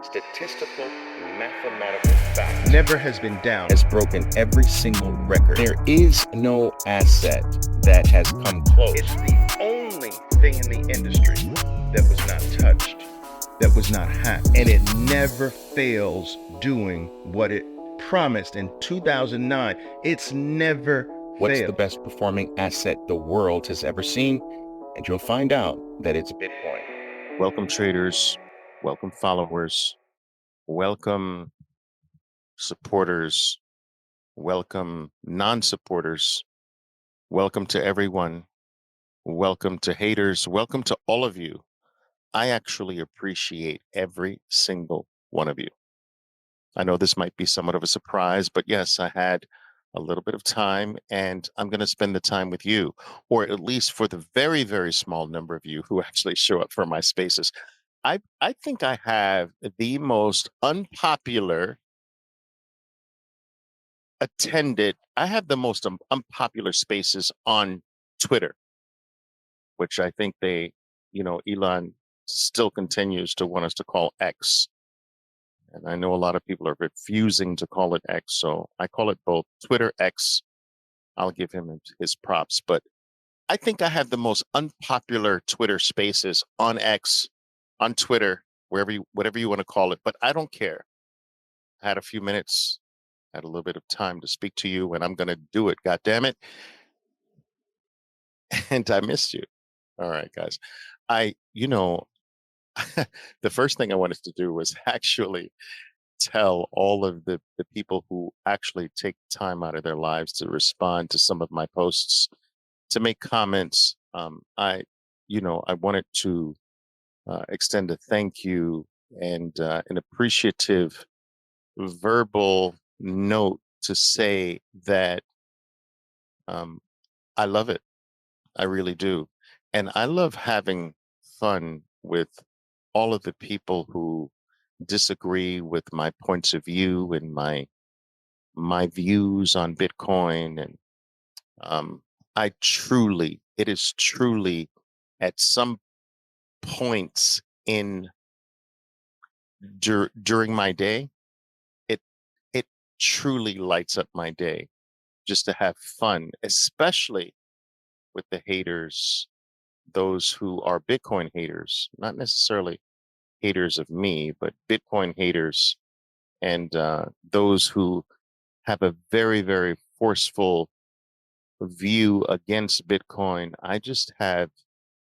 statistical, mathematical fact never has been down. has broken every single record. There is no asset that has come close. It's the only thing in the industry that was not touched, that was not hacked, and it never fails doing what it promised in 2009. It's never What's failed. the best performing asset the world has ever seen? And you'll find out that it's Bitcoin. Welcome, traders. Welcome, followers. Welcome, supporters. Welcome, non-supporters. Welcome to everyone. Welcome to haters. Welcome to all of you. I actually appreciate every single one of you. I know this might be somewhat of a surprise, but yes, I had a little bit of time and I'm going to spend the time with you, or at least for the very, very small number of you who actually show up for my spaces. I think I have the most unpopular attended, I have the most unpopular spaces on Twitter, which I think Elon still continues to want us to call X. And I know a lot of people are refusing to call it X, so I call it both Twitter X. I'll give him his props, but I think I have the most unpopular Twitter spaces on X, on Twitter, whatever you want to call it, but I don't care. I had a few minutes, had a little bit of time to speak to you, and I'm going to do it, God damn it. And I missed you. All right, guys. The first thing I wanted to do was actually tell all of the people who actually take time out of their lives to respond to some of my posts, to make comments. I wanted to extend a thank you and an appreciative verbal note to say that I love it. I really do. And I love having fun with all of the people who disagree with my points of view and my views on Bitcoin. And it is truly at some points during my day, it truly lights up my day just to have fun, especially with the haters, those who are Bitcoin haters, not necessarily haters of me, but Bitcoin haters, and those who have a very, very forceful view against Bitcoin. I just have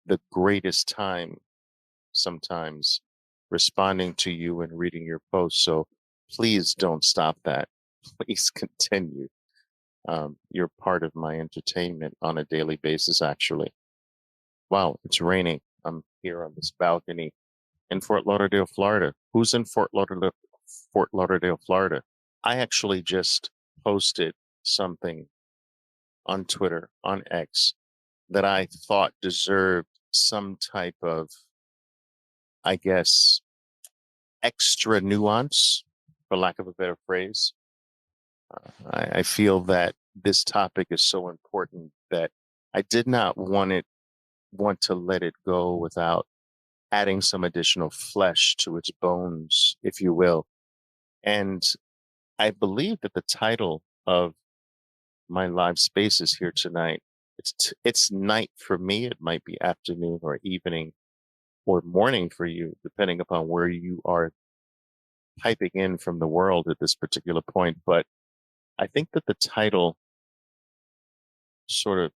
the greatest time sometimes responding to you and reading your posts. So please don't stop that. Please continue. You're part of my entertainment on a daily basis, actually. Wow, it's raining. I'm here on this balcony in Fort Lauderdale, Florida. Who's in Fort Lauderdale, Florida? I actually just posted something on Twitter, on X, that I thought deserved some type of, I guess, extra nuance, for lack of a better phrase. I feel that this topic is so important that I did not want to let it go without adding some additional flesh to its bones, if you will. And I believe that the title of my live spaces here tonight, it's night for me. It might be afternoon or evening or morning for you, depending upon where you are piping in from the world at this particular point. But I think that the title sort of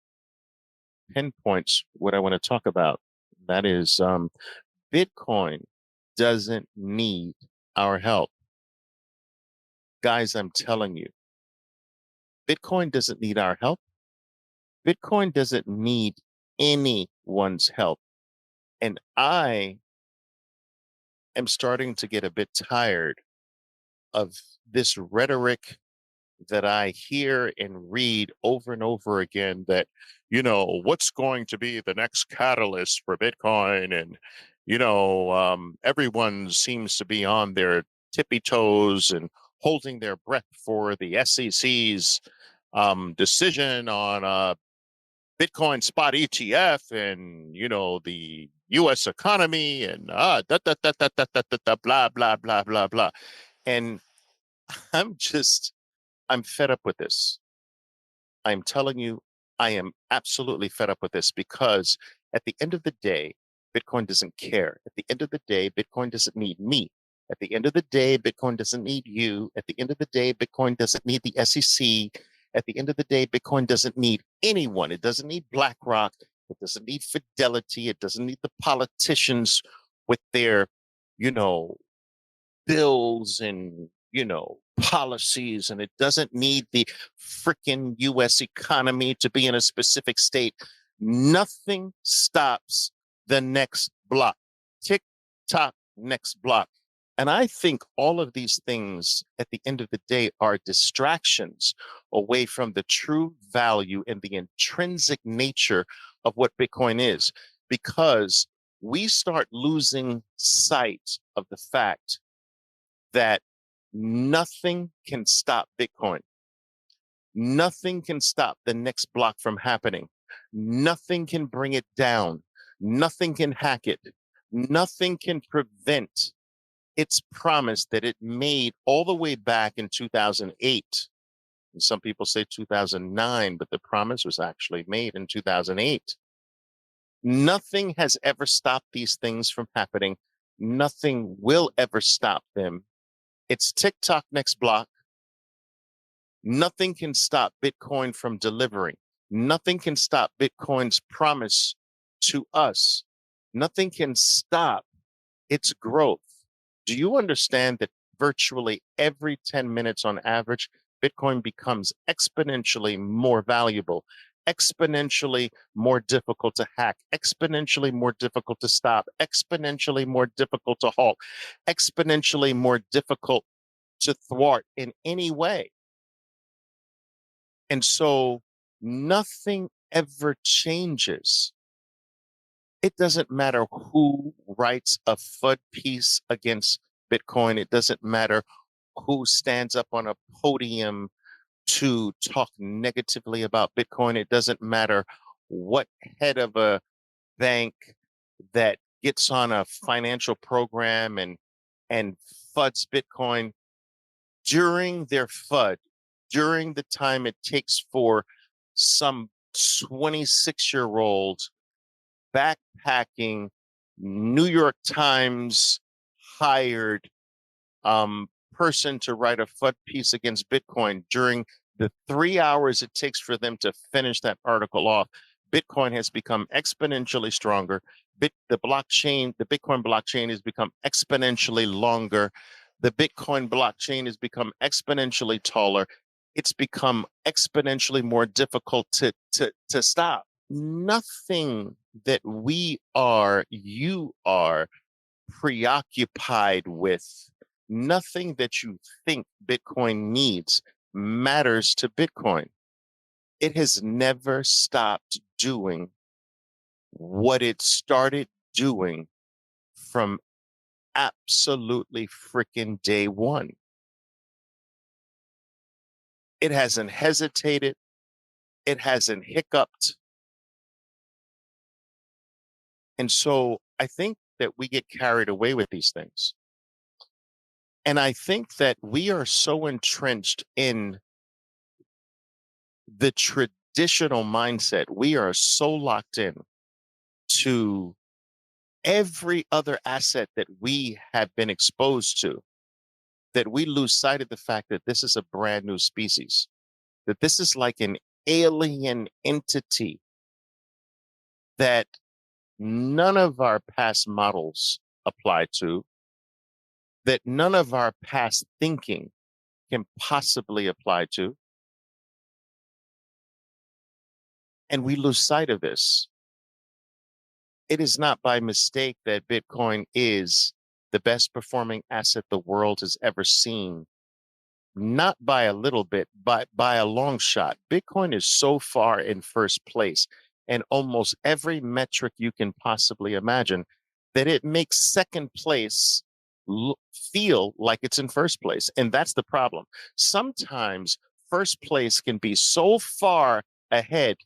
pinpoints what I want to talk about. That is, Bitcoin doesn't need our help. Guys, I'm telling you, Bitcoin doesn't need our help. Bitcoin doesn't need anyone's help. And I am starting to get a bit tired of this rhetoric that I hear and read over and over again that, what's going to be the next catalyst for Bitcoin? And, everyone seems to be on their tippy toes and holding their breath for the SEC's decision on Bitcoin spot ETF and, the U.S. economy and blah, blah, blah, blah, blah. And I'm I'm fed up with this. I'm telling you, I am absolutely fed up with this because at the end of the day, Bitcoin doesn't care. At the end of the day, Bitcoin doesn't need me. At the end of the day, Bitcoin doesn't need you. At the end of the day, Bitcoin doesn't need the SEC. At the end of the day, Bitcoin doesn't need anyone. It doesn't need BlackRock. It doesn't need Fidelity. It doesn't need the politicians with their, you know, bills and policies, and it doesn't need the freaking US economy to be in a specific state. Nothing stops the next block. Tick tock, next block. And I think all of these things at the end of the day are distractions away from the true value and the intrinsic nature of what Bitcoin is, because we start losing sight of the fact that nothing can stop Bitcoin. Nothing can stop the next block from happening. Nothing can bring it down. Nothing can hack it. Nothing can prevent its promise that it made all the way back in 2008. And some people say 2009, but the promise was actually made in 2008. Nothing has ever stopped these things from happening. Nothing will ever stop them. It's TikTok next block. Nothing can stop Bitcoin from delivering. Nothing can stop Bitcoin's promise to us. Nothing can stop its growth. Do you understand that virtually every 10 minutes on average, Bitcoin becomes exponentially more valuable, exponentially more difficult to hack, exponentially more difficult to stop, exponentially more difficult to halt, exponentially more difficult to thwart in any way? And so nothing ever changes. It doesn't matter who writes a FUD piece against Bitcoin. It doesn't matter who stands up on a podium to talk negatively about Bitcoin. It doesn't matter what head of a bank that gets on a financial program and FUDs Bitcoin. During their FUD, during the time it takes for some 26-year-old backpacking New York Times hired person to write a FUD piece against Bitcoin, during the 3 hours it takes for them to finish that article off, Bitcoin has become exponentially stronger. The Bitcoin blockchain has become exponentially longer. The Bitcoin blockchain has become exponentially taller. It's become exponentially more difficult to stop. Nothing that you are preoccupied with, nothing that you think Bitcoin needs matters to Bitcoin. It has never stopped doing what it started doing from absolutely freaking day one. It hasn't hesitated. It hasn't hiccuped. And so I think that we get carried away with these things. And I think that we are so entrenched in the traditional mindset. We are so locked in to every other asset that we have been exposed to that we lose sight of the fact that this is a brand new species, that this is like an alien entity that none of our past models apply to, that none of our past thinking can possibly apply to. And we lose sight of this. It is not by mistake that Bitcoin is the best performing asset the world has ever seen. Not by a little bit, but by a long shot. Bitcoin is so far in first place in almost every metric you can possibly imagine that it makes second place feel like it's in first place. And that's the problem. Sometimes first place can be so far ahead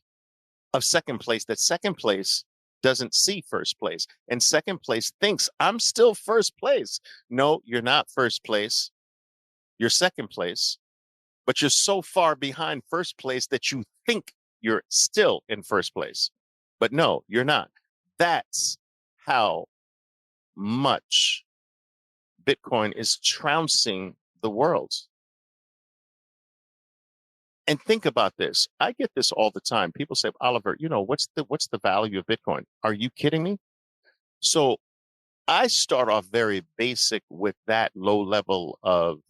of second place that second place doesn't see first place. And second place thinks, I'm still first place. No, you're not first place. You're second place, but you're so far behind first place that you think you're still in first place. But no, you're not. That's how much Bitcoin is trouncing the world. And think about this. I get this all the time. People say, Oliver, what's the value of Bitcoin? Are you kidding me? So I start off very basic with that low level of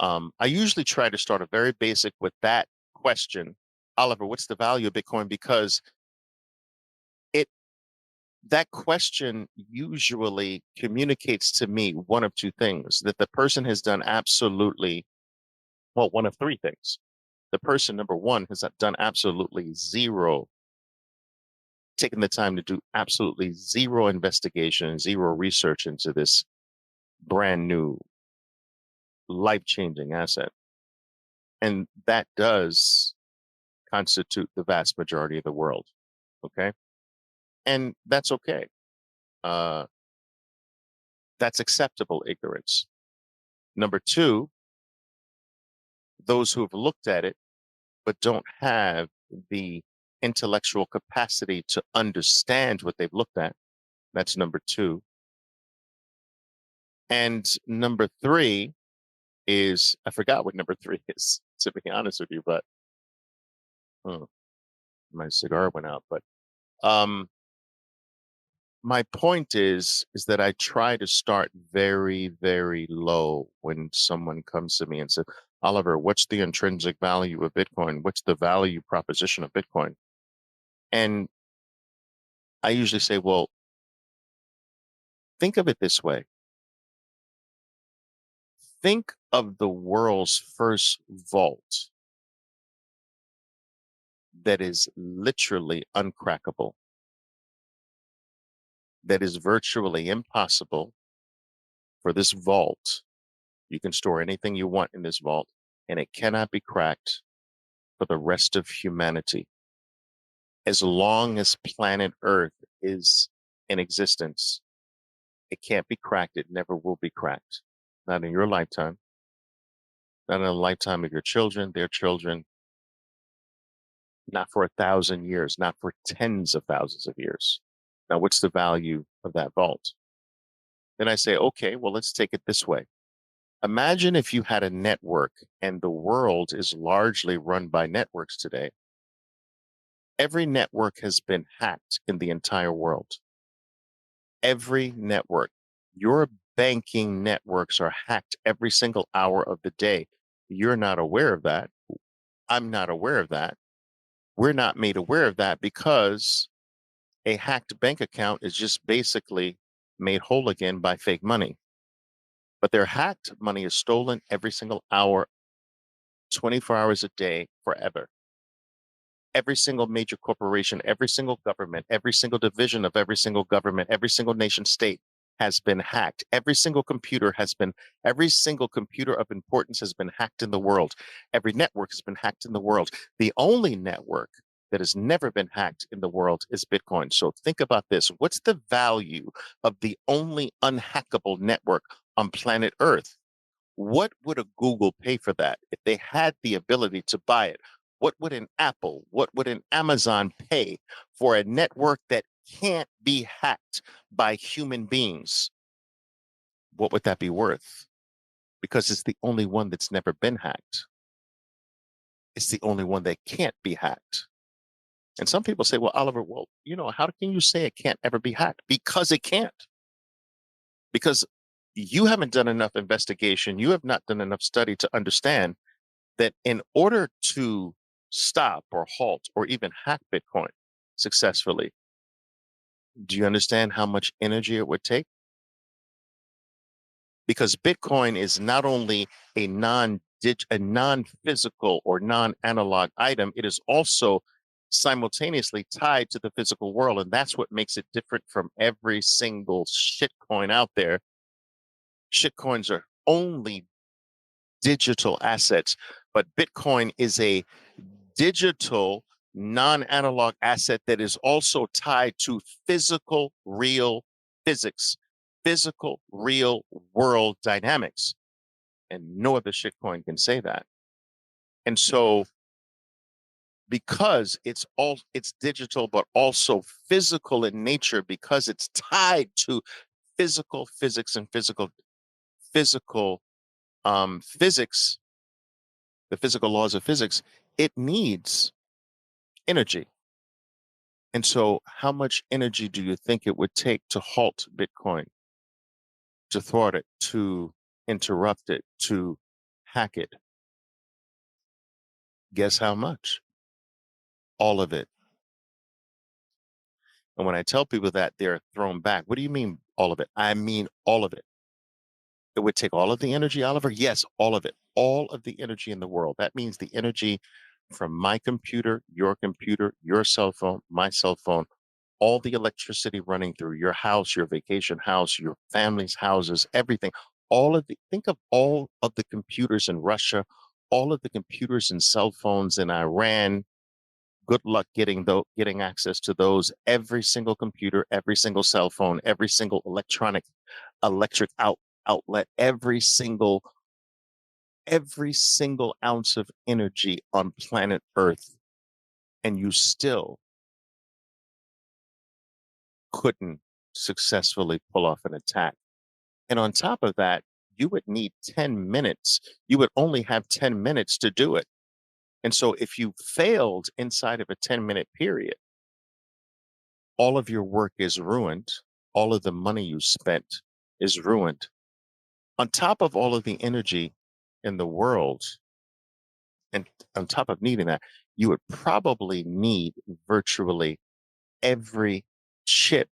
I usually try to start a very basic with that question, Oliver, what's the value of Bitcoin? Because it that question usually communicates to me one of two things, that the person has done absolutely, well, one of three things. The person, number one, has done absolutely zero, taken the time to do absolutely zero investigation, zero research into this brand new life-changing asset. And that does constitute the vast majority of the world. Okay. And that's okay. That's acceptable ignorance. Number two, those who have looked at it but don't have the intellectual capacity to understand what they've looked at. That's number two. And number three is, I forgot what number three is, to be honest with you, but my cigar went out. But my point is that I try to start very, very low when someone comes to me and says, Oliver, what's the intrinsic value of Bitcoin? What's the value proposition of Bitcoin? And I usually say, well, think of it this way. Think of the world's first vault that is literally uncrackable, that is virtually impossible for this vault. You can store anything you want in this vault, and it cannot be cracked for the rest of humanity. As long as planet Earth is in existence, it can't be cracked. It never will be cracked. Not in your lifetime, not in the lifetime of your children, their children, not for 1,000 years, not for tens of thousands of years. Now, what's the value of that vault? Then I say, okay, well, let's take it this way. Imagine if you had a network, and the world is largely run by networks today. Every network has been hacked in the entire world. Every network. Your banking networks are hacked every single hour of the day. You're not aware of that. I'm not aware of that. We're not made aware of that because a hacked bank account is just basically made whole again by fake money. But their hacked money is stolen every single hour, 24 hours a day, forever. Every single major corporation, every single government, every single division of every single government, every single nation state has been hacked. Every single computer of importance has been hacked in the world. Every network has been hacked in the world. The only network that has never been hacked in the world is Bitcoin. So think about this. What's the value of the only unhackable network on planet Earth? What would a Google pay for that if they had the ability to buy it? What would an Apple, what would an Amazon pay for a network that can't be hacked by human beings? What would that be worth? Because it's the only one that's never been hacked. It's the only one that can't be hacked. And some people say, well, Oliver, how can you say it can't ever be hacked? Because it can't. Because you haven't done enough investigation. You have not done enough study to understand that in order to stop or halt or even hack Bitcoin successfully, do you understand how much energy it would take? Because Bitcoin is not only a non-physical or non-analog item, it is also simultaneously tied to the physical world. And that's what makes it different from every single shitcoin out there. Shitcoins are only digital assets, but Bitcoin is a digital non-analog asset that is also tied to physical, real physics, physical, real world dynamics. And no other shitcoin can say that. And so because it's digital, but also physical in nature, because it's tied to physical physics and physical physics, the physical laws of physics, it needs energy. And so how much energy do you think it would take to halt Bitcoin, to thwart it, to interrupt it, to hack it? Guess how much? All of it. And when I tell people that, they're thrown back. What do you mean all of it? I mean all of it. It would take all of the energy, Oliver? Yes, all of it. All of the energy in the world. That means the energy from my computer, your cell phone, my cell phone, all the electricity running through your house, your vacation house, your family's houses, everything. Think of all of the computers in Russia, all of the computers and cell phones in Iran. Good luck getting access to those. Every single computer, every single cell phone, every single electric outlet, every single ounce of energy on planet Earth, and you still couldn't successfully pull off an attack. And on top of that, you would need 10 minutes. You would only have 10 minutes to do it. And so if you failed inside of a 10-minute period, all of your work is ruined. All of the money you spent is ruined. On top of all of the energy in the world, and on top of needing that, you would probably need virtually every chip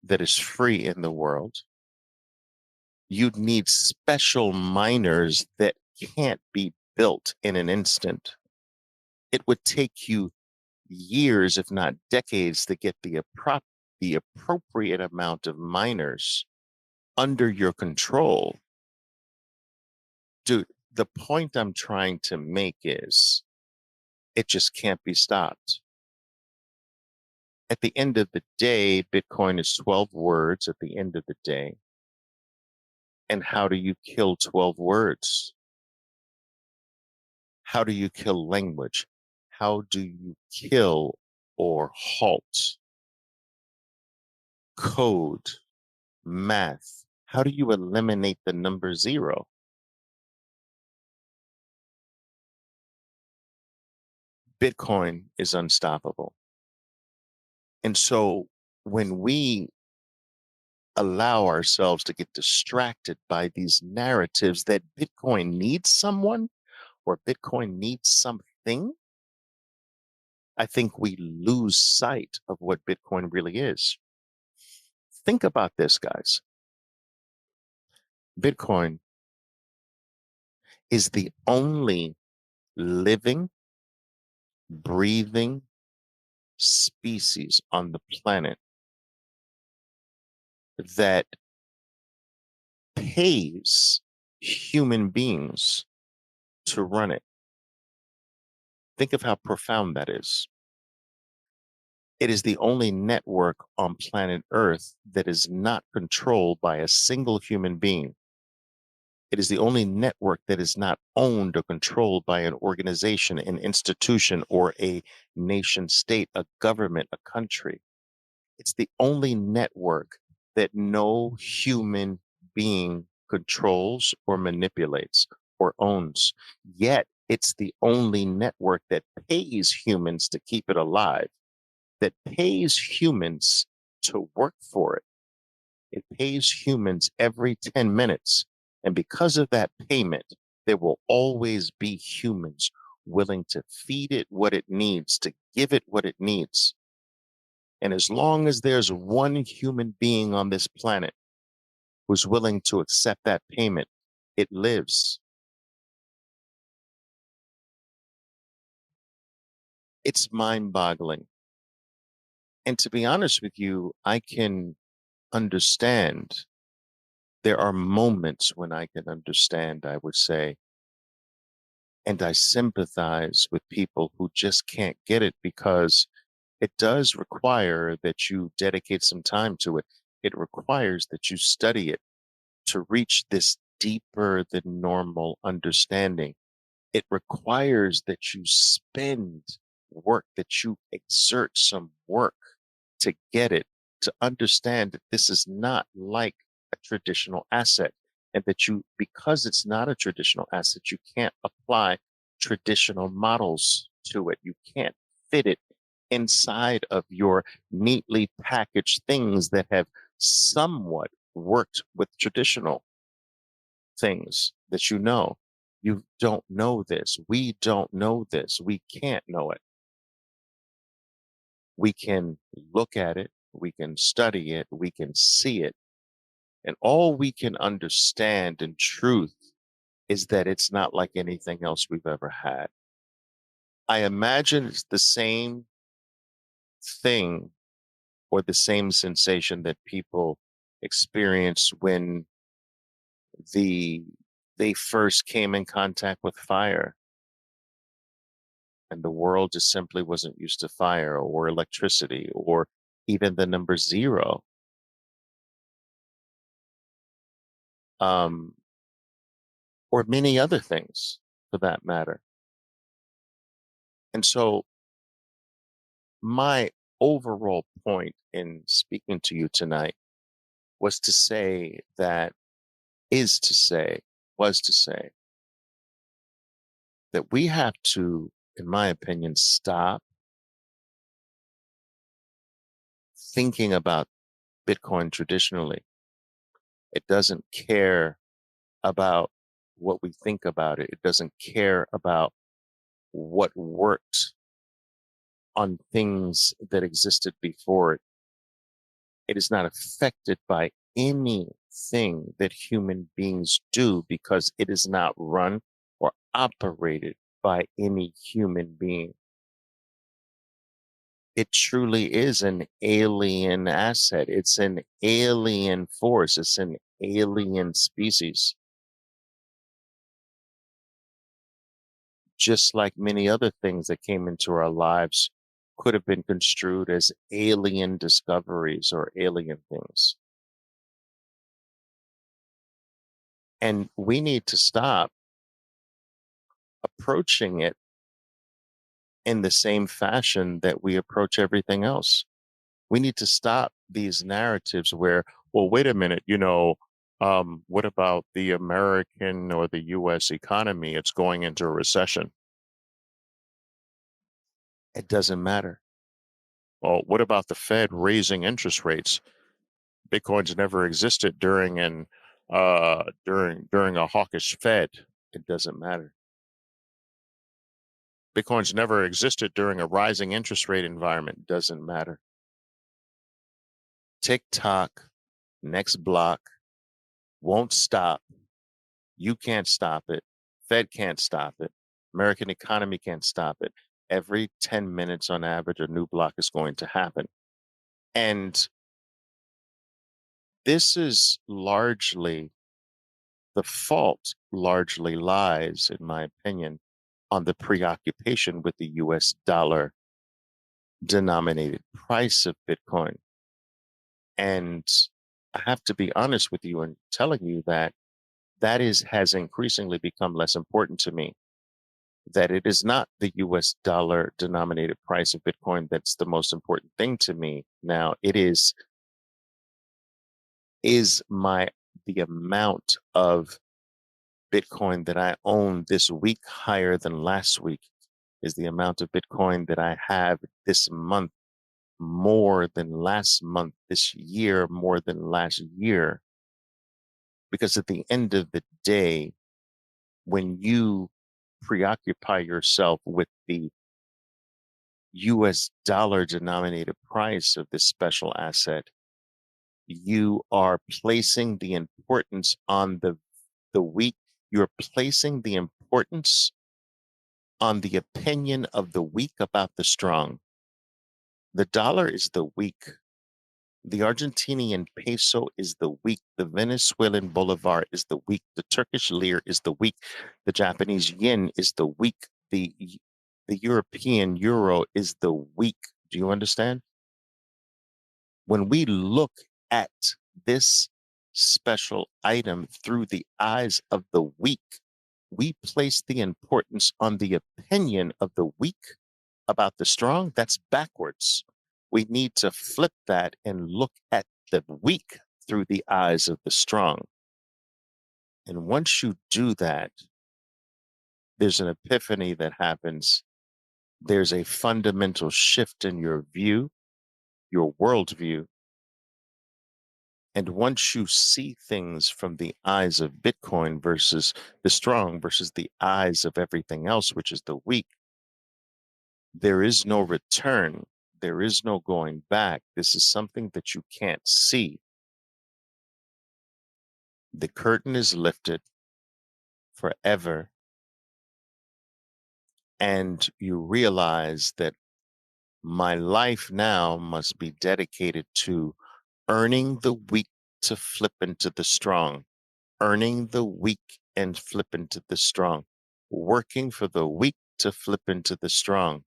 that is free in the world. You'd need special miners that can't be built in an instant. It would take you years, if not decades, to get the appropriate amount of miners under your control. Dude, the point I'm trying to make is it just can't be stopped. At the end of the day, Bitcoin is 12 words at the end of the day. And how do you kill 12 words? How do you kill language? How do you kill or halt code, math? How do you eliminate the number 0? Bitcoin is unstoppable. And so when we allow ourselves to get distracted by these narratives that Bitcoin needs someone or Bitcoin needs something, I think we lose sight of what Bitcoin really is. Think about this, guys. Bitcoin is the only living, breathing species on the planet that pays human beings to run it. Think of how profound that is. It is the only network on planet Earth that is not controlled by a single human being. It is the only network that is not owned or controlled by an organization, an institution, or a nation state, a government, a country. It's the only network that no human being controls or manipulates or owns. Yet it's the only network that pays humans to keep it alive, that pays humans to work for it. It pays humans every 10 minutes. And because of that payment, there will always be humans willing to feed it what it needs, to give it what it needs. And as long as there's one human being on this planet who's willing to accept that payment, it lives. It's mind-boggling. And to be honest with you, I can understand. There are moments when I can understand, I would say. And I sympathize with people who just can't get it because it does require that you dedicate some time to it. It requires that you study it to reach this deeper than normal understanding. It requires that you spend work, that you exert some work to get it, to understand that this is not like a traditional asset, and that you, because it's not a traditional asset, you can't apply traditional models to it. You can't fit it inside of your neatly packaged things that have somewhat worked with traditional things that you know. You don't know this. We don't know this. We can't know it. We can look at it, we can study it, we can see it, and all we can understand in truth is that it's not like anything else we've ever had. I imagine it's the same thing or the same sensation that people experience when the they first came in contact with fire, and the world just simply wasn't used to fire or electricity or even the number zero. Um, or many other things for that matter. And so, my overall point in speaking to you tonight was to say that, is to say, was to say that we have to, in my opinion, stop thinking about Bitcoin traditionally. It doesn't care about what we think about it, it doesn't care about what worked on things that existed before it. It is not affected by anything that human beings do because it is not run or operated by any human being. It truly is an alien asset. It's an alien force. It's an alien species. Just like many other things that came into our lives could have been construed as alien discoveries or alien things. And we need to stop approaching it in the same fashion that we approach everything else. We need to stop these narratives where, well, wait a minute, what about the American or the US economy? It's going into a recession. It doesn't matter. Well, what about the Fed raising interest rates? Bitcoin's never existed during a hawkish Fed. It doesn't matter. Bitcoin's never existed during a rising interest rate environment. Doesn't matter. TikTok, next block, won't stop. You can't stop it. Fed can't stop it. American economy can't stop it. Every 10 minutes on average, a new block is going to happen. And this is largely, the fault largely lies, in my opinion, on the preoccupation with the US dollar denominated price of Bitcoin. And I have to be honest with you in telling you that has increasingly become less important to me. That it is not the US dollar denominated price of Bitcoin that's the most important thing to me now. It is my the amount of Bitcoin that I own this week higher than last week? Is the amount of Bitcoin that I have this month more than last month, this year more than last year? Because at the end of the day, when you preoccupy yourself with the US dollar denominated price of this special asset, you are placing the importance on the weak. You're placing the importance on the opinion of the weak about the strong. The dollar is the weak. The Argentinian peso is the weak. The Venezuelan bolivar is the weak. The Turkish lira is the weak. The Japanese yen is the weak. The European euro is the weak. Do you understand? When we look at this special item through the eyes of the weak, we place the importance on the opinion of the weak about the strong. That's backwards. We need to flip that and look at the weak through the eyes of the strong. And once you do that, there's an epiphany that happens. There's a fundamental shift in your view, your worldview. And once you see things from the eyes of Bitcoin versus the strong versus the eyes of everything else, which is the weak, there is no return. There is no going back. This is something that you can't see. The curtain is lifted forever. And you realize that my life now must be dedicated to earning the weak to flip into the strong, earning the weak and flip into the strong, working for the weak to flip into the strong.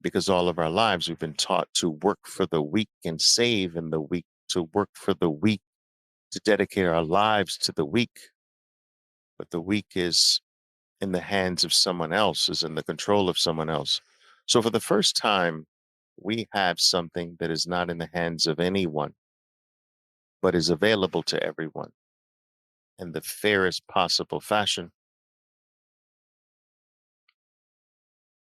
Because all of our lives we've been taught to work for the weak and save in the weak, to work for the weak, to dedicate our lives to the weak. But the weak is in the hands of someone else, is in the control of someone else. So for the first time, we have something that is not in the hands of anyone, but is available to everyone in the fairest possible fashion.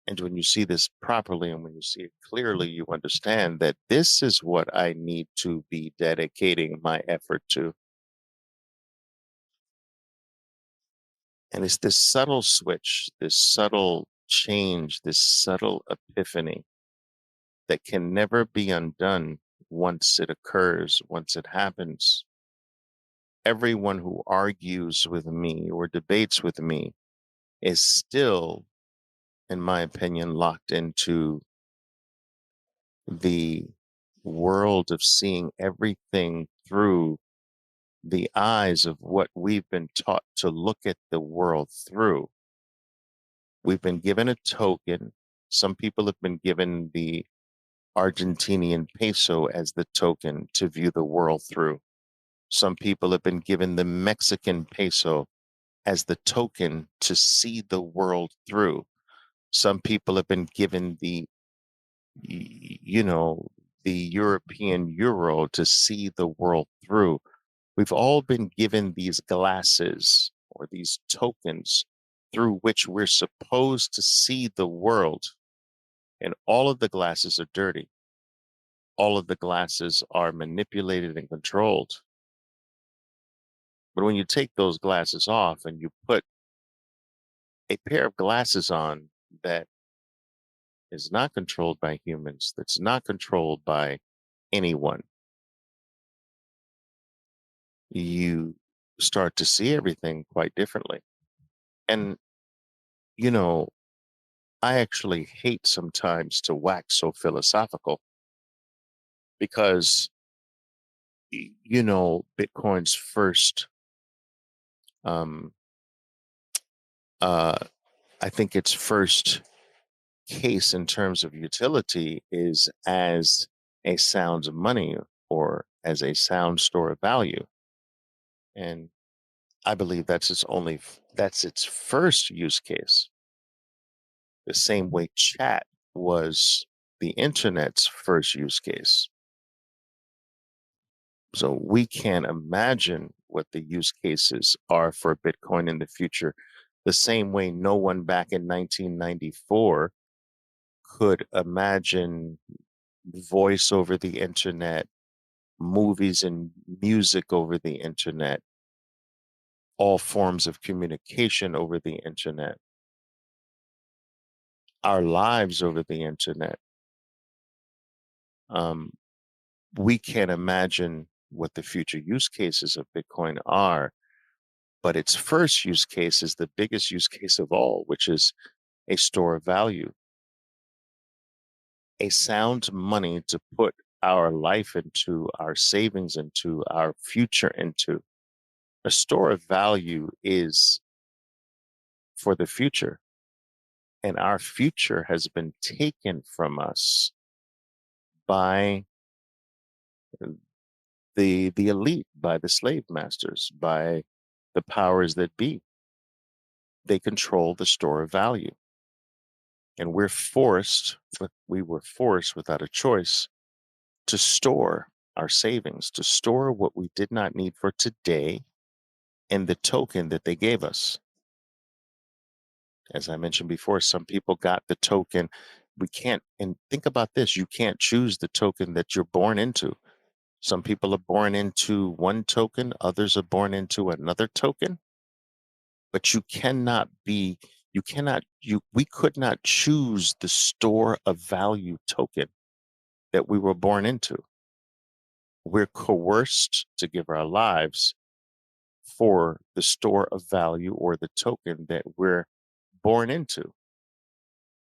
And when you see this properly and when you see it clearly, you understand that this is what I need to be dedicating my effort to. And it's this subtle switch, this subtle change, this subtle epiphany that can never be undone once it occurs, once it happens. Everyone who argues with me or debates with me is still, in my opinion, locked into the world of seeing everything through the eyes of what we've been taught to look at the world through. We've been given a token. Some people have been given the Argentinian peso as the token to view the world through. Some people have been given the Mexican peso as the token to see the world through. Some people have been given the European euro to see the world through. We've all been given these glasses or these tokens through which we're supposed to see the world. And all of the glasses are dirty. All of the glasses are manipulated and controlled. But when you take those glasses off and you put a pair of glasses on that is not controlled by humans, that's not controlled by anyone, you start to see everything quite differently. And, you know, I actually hate sometimes to wax so philosophical because, Bitcoin's first, um, uh, I think its first case in terms of utility is as a sound money or as a sound store of value. And I believe that's its first use case. The same way chat was the internet's first use case. So we can't imagine what the use cases are for Bitcoin in the future. The same way no one back in 1994 could imagine voice over the internet, movies and music over the internet, all forms of communication over the internet, our lives over the internet. Um, we can't imagine what the future use cases of Bitcoin are, but its first use case is the biggest use case of all, which is a store of value, a sound money to put our life into, our savings into, our future into. A store of value is for the future, and our future has been taken from us by the elite, by the slave masters, by the powers that be. They control the store of value. And we were forced without a choice to store our savings, to store what we did not need for today in the token that they gave us. As I mentioned before, some people got the token. We can't, and think about this, you can't choose the token that you're born into. Some people are born into one token, others are born into another token, but we could not choose the store of value token that we were born into. We're coerced to give our lives for the store of value or the token that we're born into.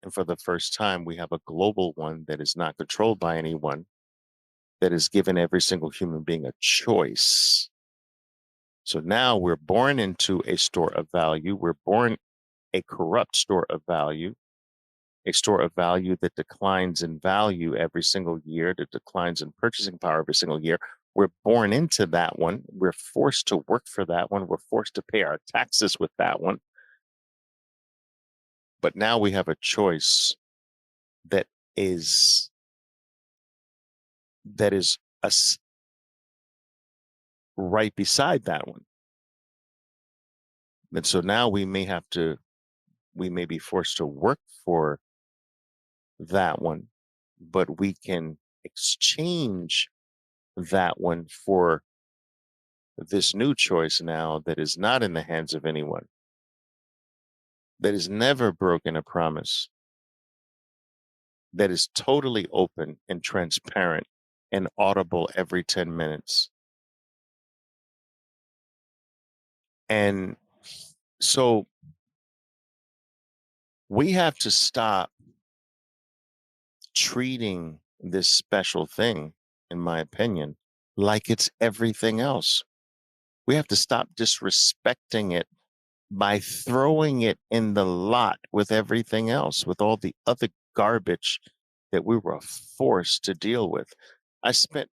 And for the first time, we have a global one that is not controlled by anyone, that has given every single human being a choice. So now we're born into a store of value. We're born a corrupt store of value, a store of value that declines in value every single year, that declines in purchasing power every single year. We're born into that one. We're forced to work for that one. We're forced to pay our taxes with that one. But now we have a choice that is us right beside that one. And so now we may be forced to work for that one, but we can exchange that one for this new choice now that is not in the hands of anyone, that has never broken a promise, that is totally open and transparent and audible every 10 minutes. And so we have to stop treating this special thing, in my opinion, like it's everything else. We have to stop disrespecting it by throwing it in the lot with everything else, with all the other garbage that we were forced to deal with. I spent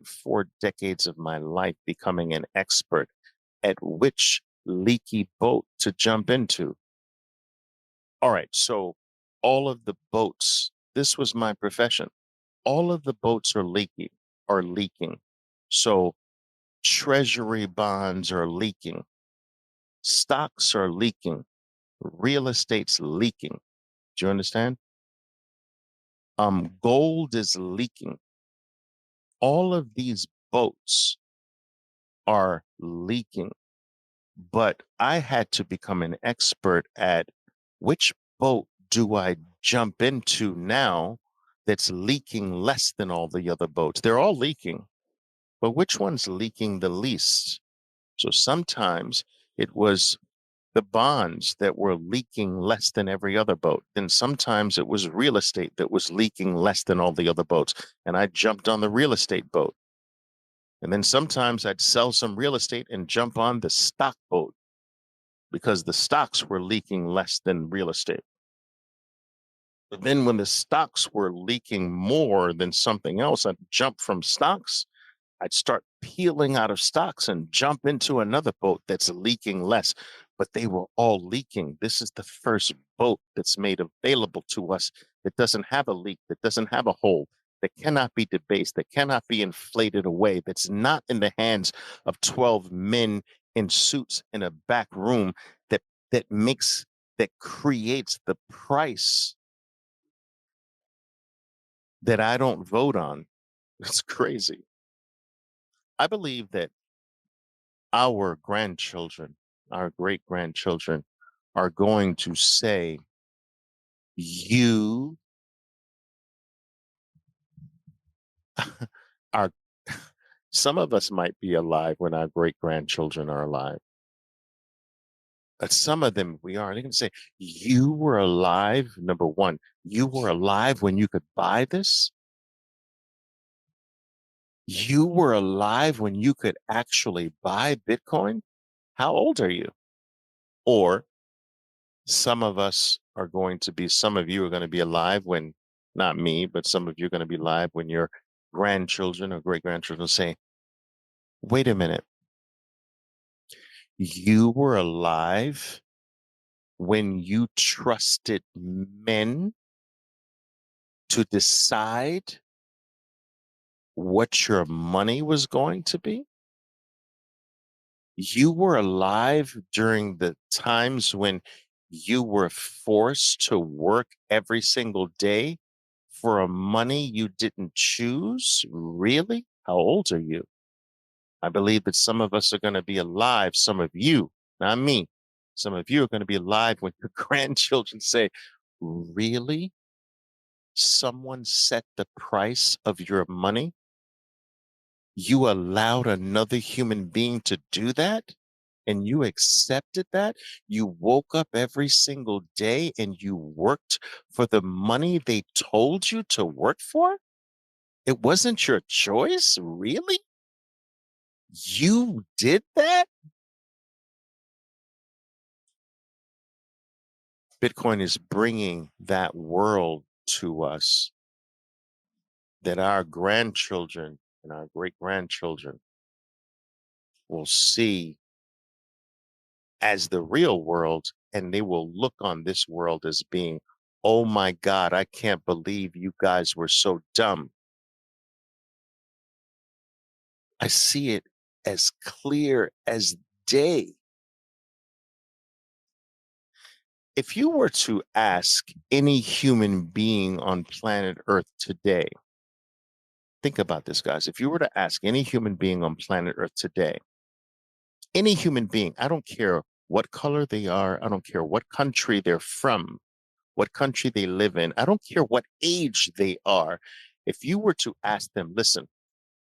4 decades of my life becoming an expert at which leaky boat to jump into. All right, so all of the boats, this was my profession. All of the boats are leaking. So treasury bonds are leaking. Stocks are leaking. Real estate's leaking. Do you understand? Gold is leaking. All of these boats are leaking. But I had to become an expert at which boat do I jump into now that's leaking less than all the other boats. They're all leaking, but which one's leaking the least? So sometimes it was the bonds that were leaking less than every other boat. Then sometimes it was real estate that was leaking less than all the other boats. And I jumped on the real estate boat. And then sometimes I'd sell some real estate and jump on the stock boat because the stocks were leaking less than real estate. But then when the stocks were leaking more than something else, I'd jump from stocks. I'd start peeling out of stocks and jump into another boat that's leaking less, but they were all leaking. This is the first boat that's made available to us that doesn't have a leak, that doesn't have a hole, that cannot be debased, that cannot be inflated away, that's not in the hands of 12 men in suits in a back room that creates the price that I don't vote on. It's crazy. I believe that our grandchildren, our great grandchildren, are going to say, you are, some of us might be alive when our great grandchildren are alive. But some of them we are. They're going to say, you were alive. Number one, you were alive when you could buy this. You were alive when you could actually buy Bitcoin? How old are you? Or some of us are going to be, some of you are going to be alive when, not me, but some of you are going to be alive when your grandchildren or great grandchildren say, wait a minute, you were alive when you trusted men to decide what your money was going to be? You were alive during the times when you were forced to work every single day for a money you didn't choose? Really? How old are you? I believe that some of us are going to be alive, some of you, not me. Some of you are going to be alive when your grandchildren say, really? Someone set the price of your money? You allowed another human being to do that? And you accepted that? You woke up every single day and you worked for the money they told you to work for? It wasn't your choice? Really? You did that? Bitcoin is bringing that world to us that our grandchildren and our great grandchildren will see as the real world, and they will look on this world as being, oh my God, I can't believe you guys were so dumb. I see it as clear as day. If you were to ask any human being on planet Earth today, think about this, guys. If you were to ask any human being on planet Earth today, any human being, I don't care what color they are, I don't care what country they're from, what country they live in, I don't care what age they are. If you were to ask them, listen,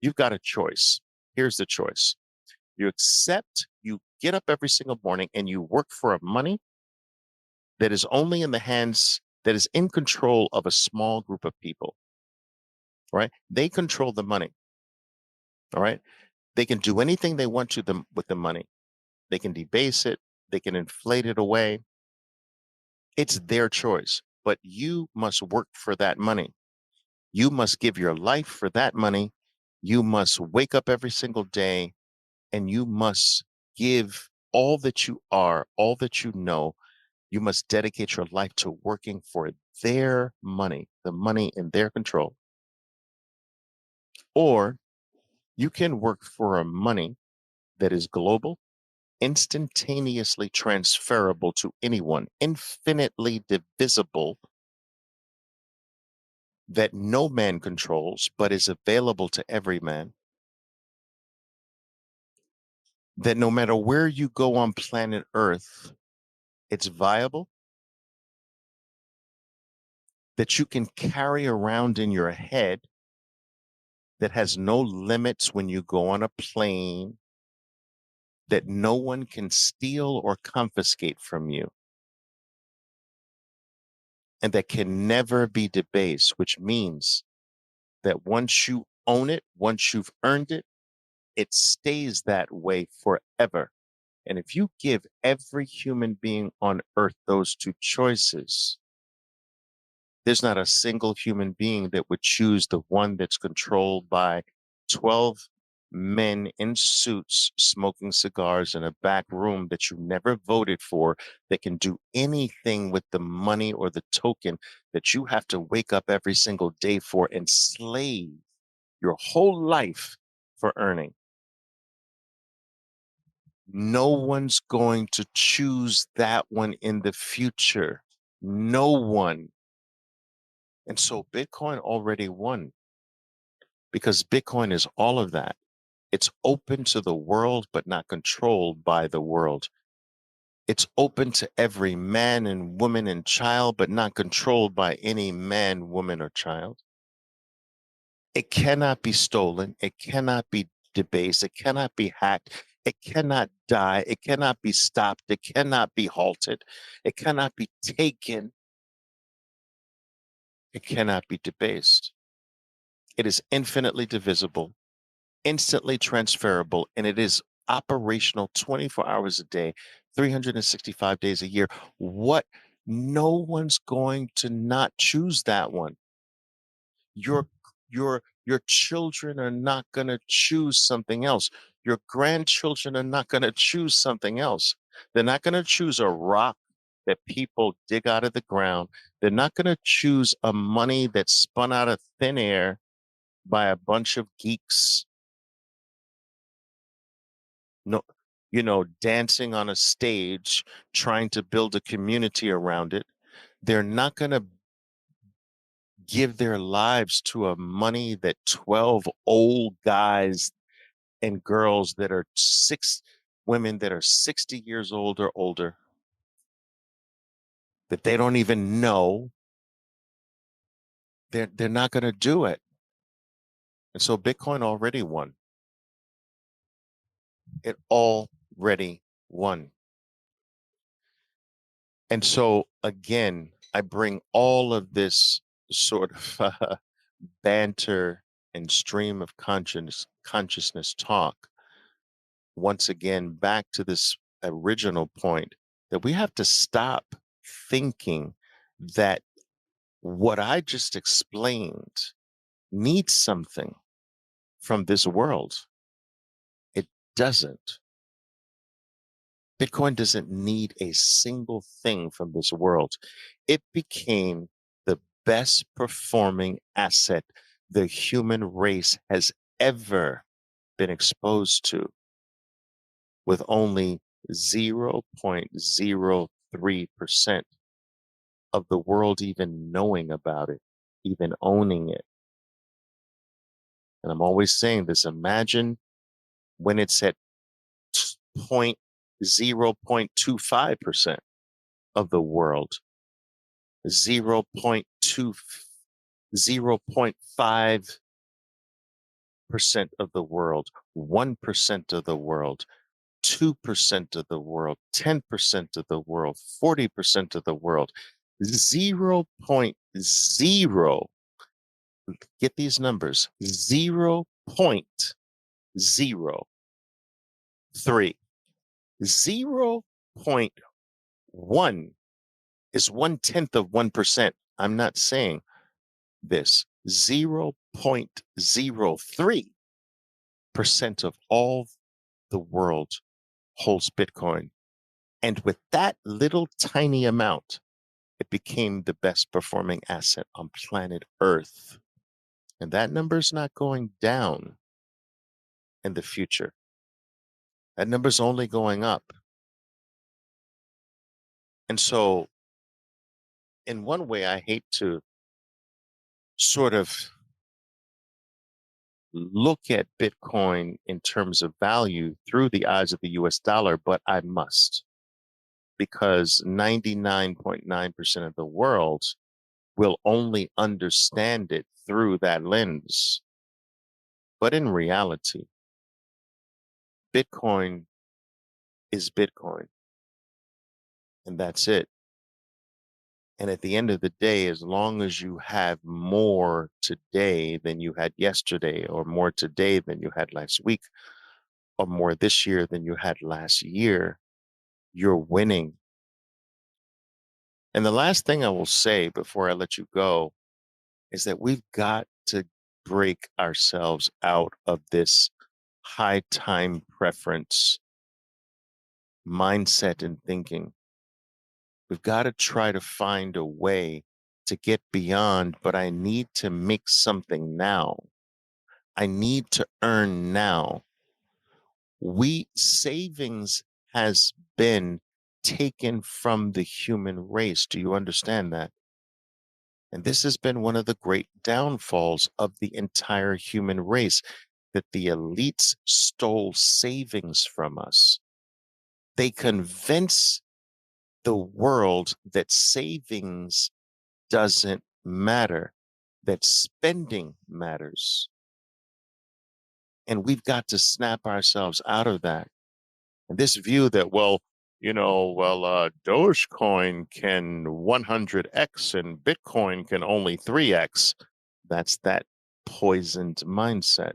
you've got a choice. Here's the choice. You accept, you get up every single morning and you work for a money that is only in the hands, that is in control of a small group of people, right? They control the money, all right? They can do anything they want to them with the money. They can debase it, they can inflate it away. It's their choice, but you must work for that money. You must give your life for that money. You must wake up every single day and you must give all that you are, all that you know. You must dedicate your life to working for their money, the money in their control. Or you can work for a money that is global, instantaneously transferable to anyone, infinitely divisible, that no man controls, but is available to every man, that no matter where you go on planet Earth, it's viable, that you can carry around in your head, that has no limits when you go on a plane, that no one can steal or confiscate from you, and that can never be debased, which means that once you own it, once you've earned it, it stays that way forever. And if you give every human being on earth those two choices, there's not a single human being that would choose the one that's controlled by 12 men in suits smoking cigars in a back room that you never voted for, that can do anything with the money or the token that you have to wake up every single day for and slave your whole life for earning. No one's going to choose that one in the future. No one. And so Bitcoin already won because Bitcoin is all of that. It's open to the world, but not controlled by the world. It's open to every man and woman and child, but not controlled by any man, woman, or child. It cannot be stolen. It cannot be debased. It cannot be hacked. It cannot die. It cannot be stopped. It cannot be halted. It cannot be taken. It cannot be debased. It is infinitely divisible. instantly transferable, and it is operational 24 hours a day, 365 days a year. What? No one's going to not choose that one. Your your children are not going to choose something else. Your grandchildren are not going to choose something else. They're not going to choose a rock that people dig out of the ground. They're not going to choose a money that's spun out of thin air by a bunch of geeks, no, dancing on a stage, trying to build a community around it. They're not going to give their lives to a money that 12 old guys and girls that are women that are 60 years old or older, that they don't even know. They're not going to do it. And so Bitcoin already won. It already won. And so again, I bring all of this sort of banter and stream of consciousness talk once again back to this original point that we have to stop thinking that what I just explained needs something from this world. It doesn't. Bitcoin doesn't need a single thing from this world. It became the best performing asset the human race has ever been exposed to, with only 0.03% of the world even knowing about it, even owning it. And I'm always saying this, imagine when it's at point 0.25% of the world, 0.2, 0.5% of the world, 1% of the world, 2% of the world, 10% of the world, 40% of the world, 0.0, get these numbers, 0.03. 0.1 is 1/10 of 1%. I'm not saying this. 0.03% of all the world holds Bitcoin. And with that little tiny amount, it became the best performing asset on planet Earth. And that number's not going down in the future. That number's only going up. And so, in one way, I hate to sort of look at Bitcoin in terms of value through the eyes of the US dollar, but I must, because 99.9% of the world will only understand it through that lens. But in reality, Bitcoin is Bitcoin, and that's it. And at the end of the day, as long as you have more today than you had yesterday, or more today than you had last week, or more this year than you had last year, you're winning. And the last thing I will say before I let you go is that we've got to break ourselves out of this high time preference mindset and thinking. We've got to try to find a way to get beyond, but I need to make something now. I need to earn now. Savings has been taken from the human race. Do you understand that? And this has been one of the great downfalls of the entire human race, that the elites stole savings from us. They convince the world that savings doesn't matter, that spending matters. And we've got to snap ourselves out of that. And this view that, Dogecoin can 100x and Bitcoin can only 3x, that's that poisoned mindset.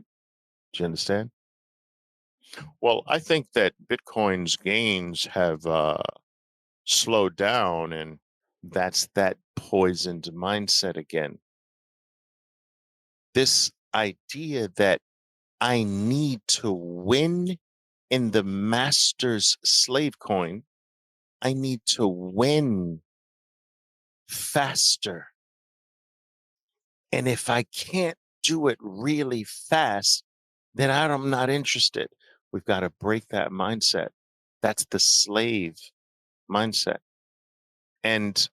Do you understand? Well, I think that Bitcoin's gains have slowed down, and that's that poisoned mindset again. This idea that I need to win in the master's slave coin, I need to win faster. And if I can't do it really fast, then I'm not interested. We've got to break that mindset. That's the slave mindset. And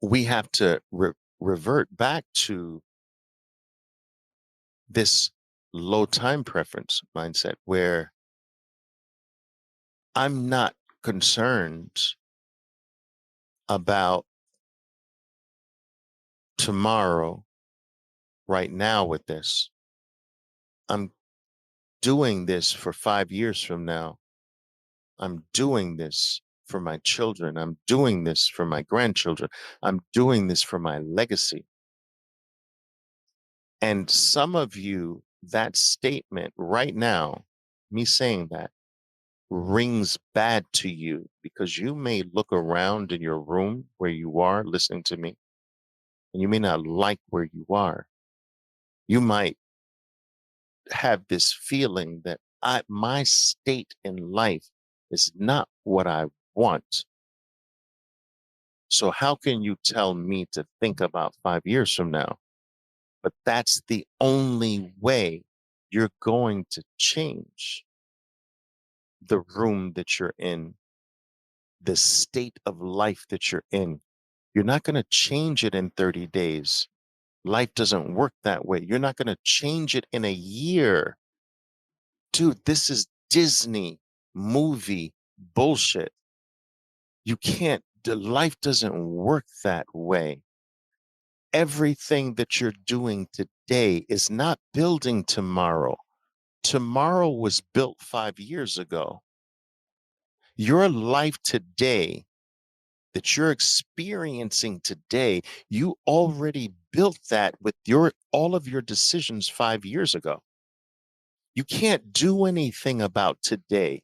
we have to revert back to this low time preference mindset where I'm not concerned about tomorrow right now with this. I'm doing this for 5 years from now. I'm doing this for my children. I'm doing this for my grandchildren. I'm doing this for my legacy. And some of you, that statement right now, me saying that, rings bad to you because you may look around in your room where you are listening to me, and you may not like where you are. You might have this feeling that my state in life is not what I want. So how can you tell me to think about 5 years from now? But that's the only way you're going to change the room that you're in, the state of life that you're in. You're not going to change it in 30 days. Life doesn't work that way. You're not going to change it in a year. Dude, this is Disney movie bullshit. You can't, life doesn't work that way. Everything that you're doing today is not building tomorrow. Tomorrow was built 5 years ago. Your life today that you're experiencing today, you already built that with all of your decisions 5 years ago. You can't do anything about today.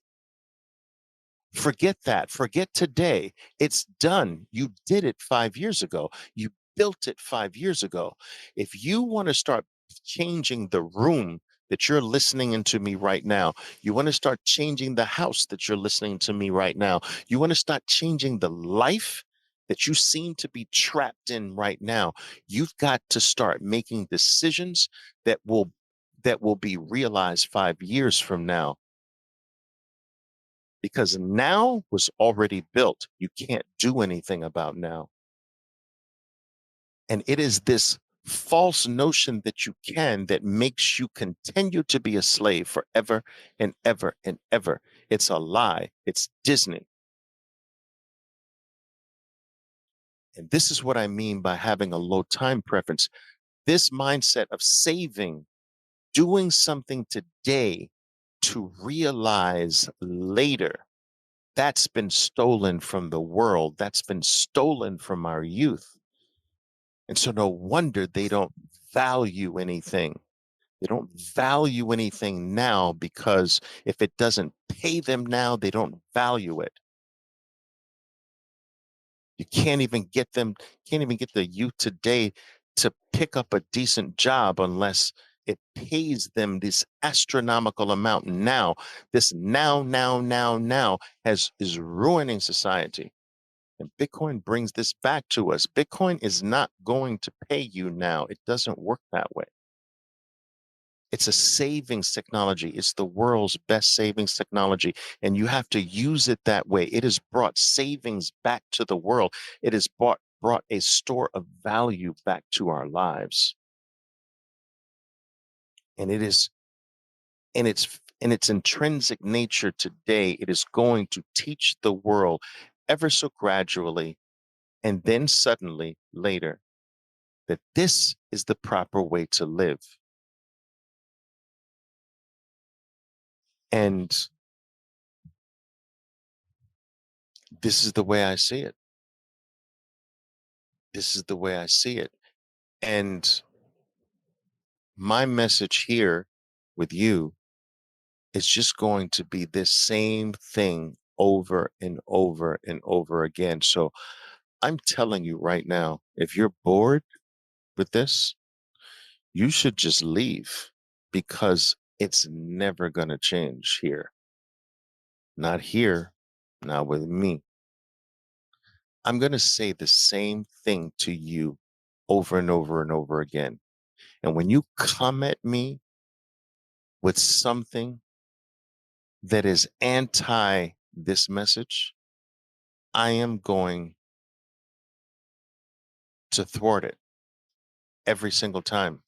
Forget that. Forget today. It's done. You did it 5 years ago. You built it 5 years ago. If you want to start changing the room that you're listening into me right now, you want to start changing the house that you're listening to me right now, you want to start changing the life that you seem to be trapped in right now, you've got to start making decisions that will be realized 5 years from now, because now was already built. You can't do anything about now. And it is this false notion that you can that makes you continue to be a slave forever and ever and ever. It's a lie. It's Disney. And this is what I mean by having a low time preference. This mindset of saving, doing something today to realize later, that's been stolen from the world. That's been stolen from our youth. And so no wonder they don't value anything. They don't value anything now, because if it doesn't pay them now, they don't value it. You can't even get the youth today to pick up a decent job unless it pays them this astronomical amount now. This now is ruining society. And Bitcoin brings this back to us. Bitcoin is not going to pay you now. It doesn't work that way. It's a savings technology. It's the world's best savings technology. And you have to use it that way. It has brought savings back to the world. It has brought a store of value back to our lives. And it is in its intrinsic nature today, it is going to teach the world ever so gradually, and then suddenly later, that this is the proper way to live. And this is the way I see it. This is the way I see it. And my message here with you is just going to be this same thing over and over and over again. So I'm telling you right now, if you're bored with this, you should just leave because it's never going to change here. Not here, not with me. I'm going to say the same thing to you over and over and over again. And when you come at me with something that is anti this message, I am going to thwart it every single time.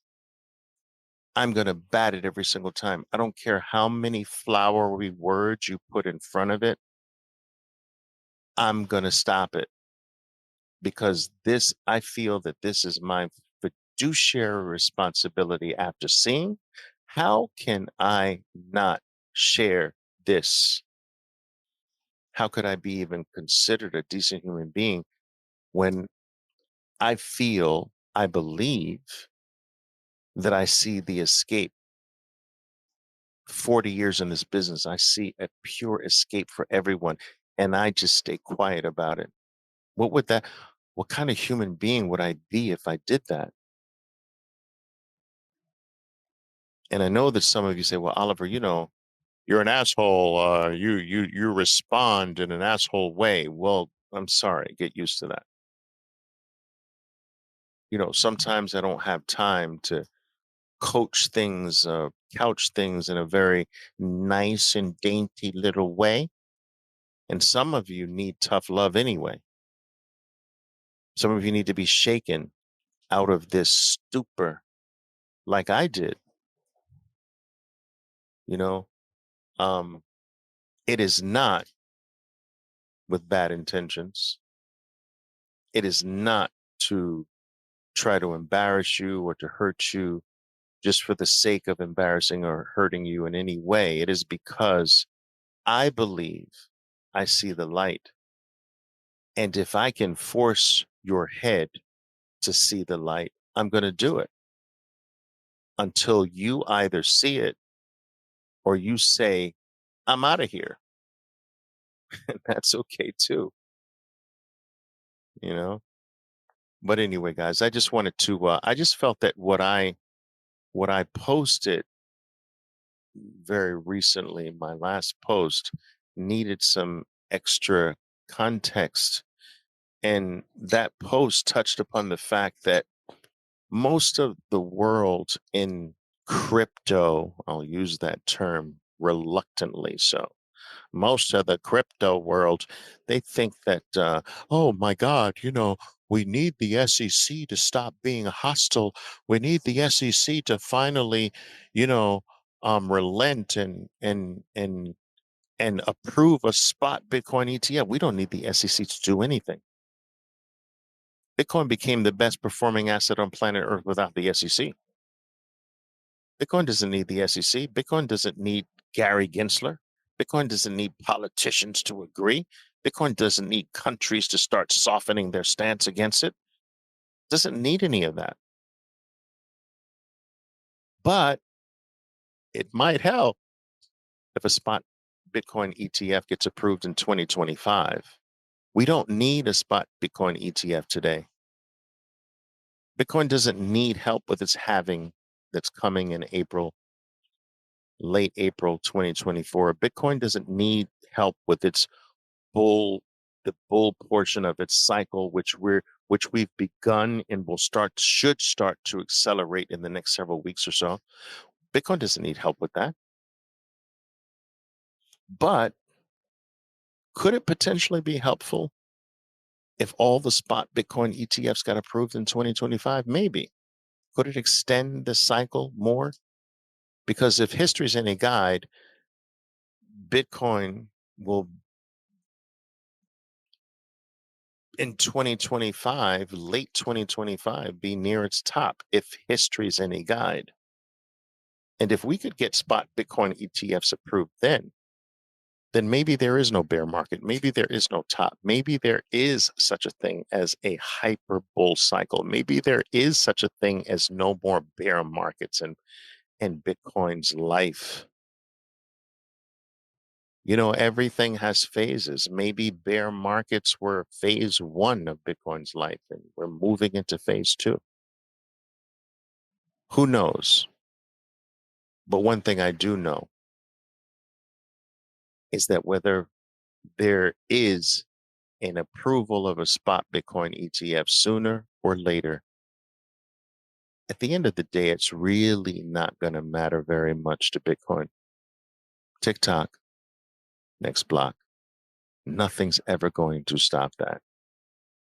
I'm going to bat it every single time. I don't care how many flowery words you put in front of it. I'm going to stop it because this, I feel that this is my fiduciary responsibility after seeing. How can I not share this? How could I be even considered a decent human being when I feel, I believe that I see the escape? 40 years in this business, I see a pure escape for everyone, and I just stay quiet about it. What would that, what kind of human being would I be if I did that? And I know that some of you say, well, Oliver, you're an asshole. You respond in an asshole way. Well, I'm sorry, get used to that. Sometimes I don't have time to coach things, couch things in a very nice and dainty little way. And some of you need tough love anyway. Some of you need to be shaken out of this stupor like I did, you know. Um, it is not with bad intentions. It is not to try to embarrass you or to hurt you just for the sake of embarrassing or hurting you in any way. It is because I believe I see the light. And if I can force your head to see the light, I'm going to do it until you either see it or you say, I'm out of here. And that's okay too, you know? But anyway, guys, I just wanted to, I just felt that what I posted very recently, my last post, needed some extra context. And that post touched upon the fact that most of the world in crypto, I'll use that term reluctantly so. Most of the crypto world, they think that, oh my God, we need the SEC to stop being hostile. We need the SEC to finally, you know, relent and approve a spot Bitcoin ETF. We don't need the SEC to do anything. Bitcoin became the best performing asset on planet Earth without the SEC. Bitcoin doesn't need the SEC. Bitcoin doesn't need Gary Gensler. Bitcoin doesn't need politicians to agree. Bitcoin doesn't need countries to start softening their stance against it. Doesn't need any of that. But it might help if a spot Bitcoin ETF gets approved in 2025. We don't need a spot Bitcoin ETF today. Bitcoin doesn't need help with its halving that's coming in April, late April 2024. Bitcoin doesn't need help with its the bull portion of its cycle, which we've begun and should start to accelerate in the next several weeks or so. Bitcoin doesn't need help with that. But could it potentially be helpful if all the spot Bitcoin ETFs got approved in 2025? Maybe. Could it extend the cycle more? Because if history's any guide, Bitcoin will, in 2025, late 2025, be near its top if history's any guide. And if we could get spot Bitcoin ETFs approved then, then maybe there is no bear market. Maybe there is no top. Maybe there is such a thing as a hyper bull cycle. Maybe there is such a thing as no more bear markets and Bitcoin's life. You know, everything has phases. Maybe bear markets were phase one of Bitcoin's life, and we're moving into phase two. Who knows? But one thing I do know is that whether there is an approval of a spot Bitcoin ETF sooner or later, at the end of the day, it's really not going to matter very much to Bitcoin. TikTok, next block. Nothing's ever going to stop that.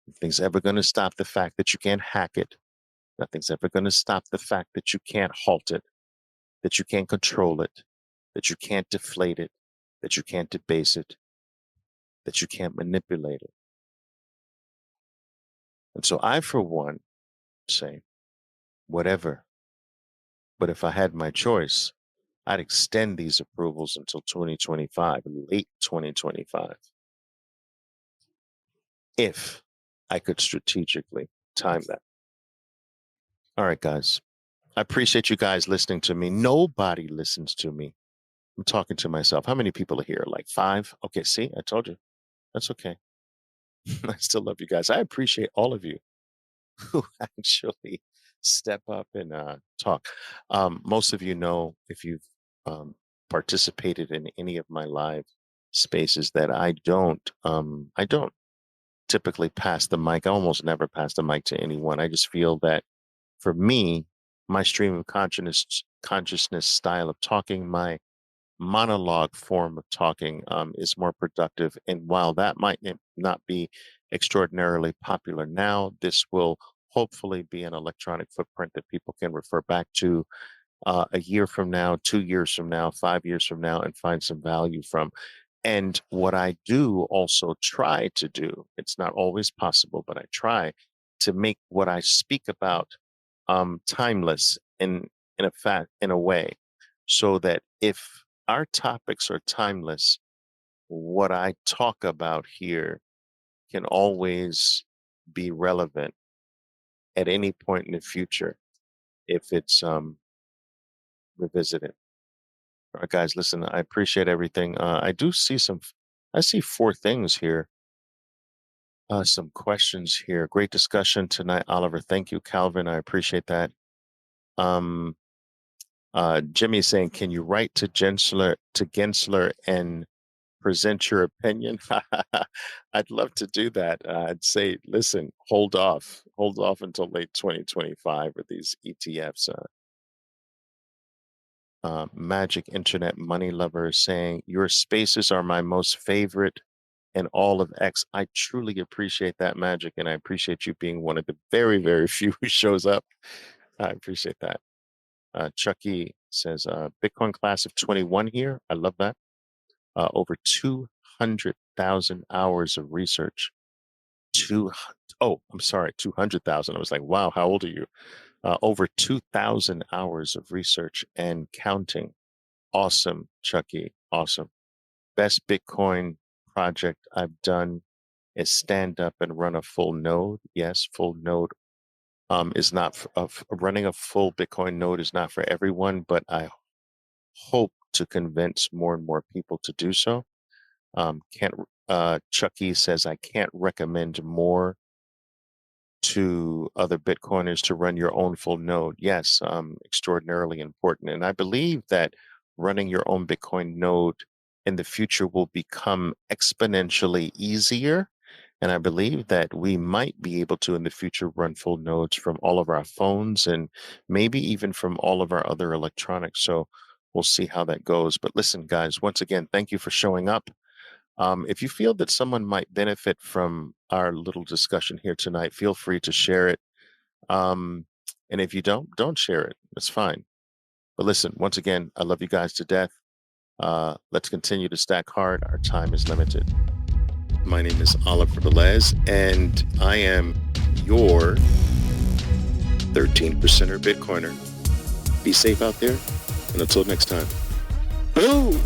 Nothing's ever going to stop the fact that you can't hack it. Nothing's ever going to stop the fact that you can't halt it, that you can't control it, that you can't deflate it, that you can't debase it, that you can't manipulate it. And so I, for one, say, whatever. But if I had my choice, I'd extend these approvals until 2025, late 2025, if I could strategically time that. All right, guys. I appreciate you guys listening to me. Nobody listens to me. I'm talking to myself. How many people are here? Like 5? Okay, see, I told you. That's okay. I still love you guys. I appreciate all of you who actually step up and talk. Most of you know, if you've participated in any of my live spaces, that I don't typically pass the mic. I almost never pass the mic to anyone. I just feel that for me, my stream of consciousness style of talking, my monologue form of talking is more productive. And while that might not be extraordinarily popular now, this will hopefully be an electronic footprint that people can refer back to a year from now, 2 years from now, 5 years from now, and find some value from. And what I do also try to do, it's not always possible, but I try to make what I speak about timeless in a way, so that if our topics are timeless, what I talk about here can always be relevant at any point in the future if it's revisited. All right, guys, listen, I appreciate everything. I see 4 things here. Some questions here. Great discussion tonight, Oliver. Thank you, Calvin. I appreciate that. Jimmy is saying, can you write to Gensler and present your opinion? I'd love to do that. I'd say, listen, hold off until late 2025 with these ETFs. Magic Internet Money Lover is saying, your spaces are my most favorite in all of X. I truly appreciate that, Magic, and I appreciate you being one of the very, very few who shows up. I appreciate that. Chucky says, Bitcoin class of 21 here. I love that. Over 200,000 hours of research. 200,000. I was like, wow, how old are you? Over 2,000 hours of research and counting. Awesome, Chucky. Awesome. Best Bitcoin project I've done is stand up and run a full node. Yes, full node is not running a full Bitcoin node is not for everyone, but I hope to convince more and more people to do so. Chucky says, I can't recommend more to other Bitcoiners to run your own full node. Yes, extraordinarily important. And I believe that running your own Bitcoin node in the future will become exponentially easier. And I believe that we might be able to, in the future, run full nodes from all of our phones and maybe even from all of our other electronics. So we'll see how that goes. But listen, guys, once again, thank you for showing up. If you feel that someone might benefit from our little discussion here tonight, feel free to share it. And if you don't share it. It's fine. But listen, once again, I love you guys to death. Let's continue to stack hard. Our time is limited. My name is Oliver Velez, and I am your 13%er Bitcoiner. Be safe out there, and until next time. Boom!